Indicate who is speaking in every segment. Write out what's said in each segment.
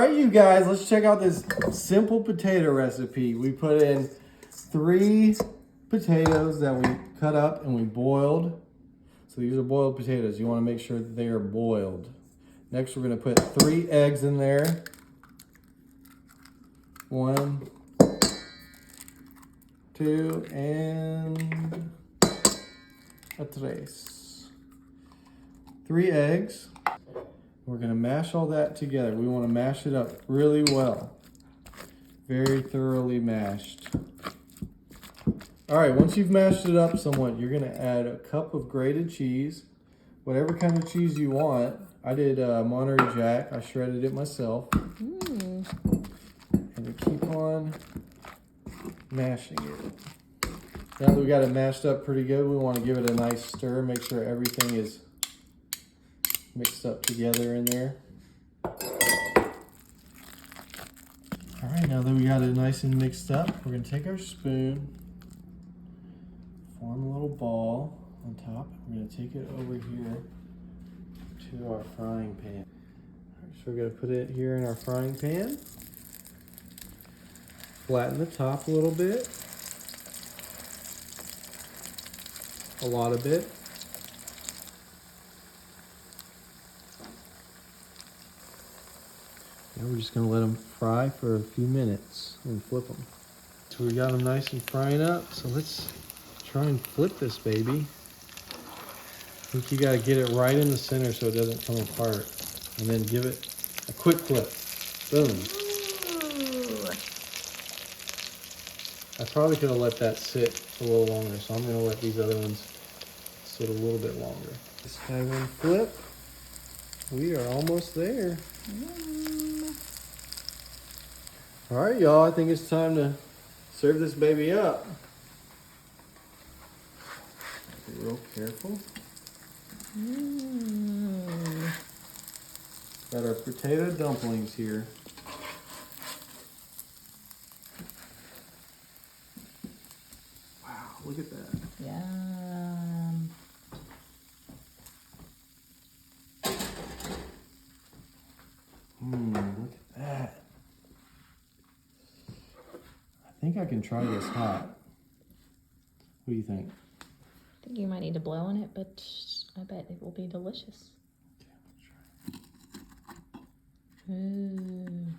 Speaker 1: right, you guys, let's check out this simple potato recipe. We put in 3 potatoes that we cut up and we boiled. So these are boiled potatoes. You want to make sure that they are boiled. Next, we're going to put 3 eggs in there. 1, 2, and 3. 3 eggs. We're going to mash all that together. We want to mash it up really well. Very thoroughly mashed. All right, once you've mashed it up somewhat, you're going to add a cup of grated cheese, whatever kind of cheese you want. I did Monterey Jack. I shredded it myself. And we keep on mashing it. Now that we got it mashed up pretty good, we want to give it a nice stir. Make sure everything is mixed up together in there. All right, now that we got it nice and mixed up, we're going to take our spoon, form a little ball on top. We're going to take it over here to our frying pan. All right, so we're going to put it here in our frying pan. Flatten the top a little bit. A lot of it. Now we're just going to let them fry for a few minutes and flip them. So we got them nice and frying up. So let's try and flip this baby. I think you got to get it right in the center so it doesn't come apart. And then give it a quick flip. Boom.
Speaker 2: Ooh.
Speaker 1: I probably could have let that sit a little longer, so I'm going to let these other ones sit a little bit longer. This guy one flip. We are almost there. All right, y'all, I think it's time to serve this baby up. Be real careful. Got our potato dumplings here. Wow, look at that.
Speaker 2: Yum.
Speaker 1: Look at that. I think I can try this hot. What do you think?
Speaker 2: I think you might need to blow on it, but I bet it will be delicious. Ooh.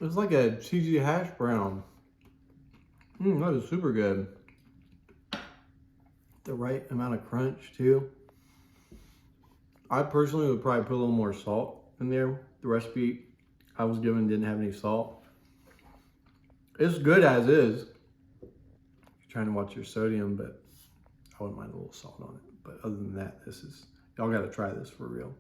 Speaker 1: It's like a cheesy hash brown. That is super good. The right amount of crunch too. I personally would probably put a little more salt in there. The recipe I was given didn't have any salt. It's good as is. You're trying to watch your sodium, but I wouldn't mind a little salt on it. But other than that, y'all gotta try this for real.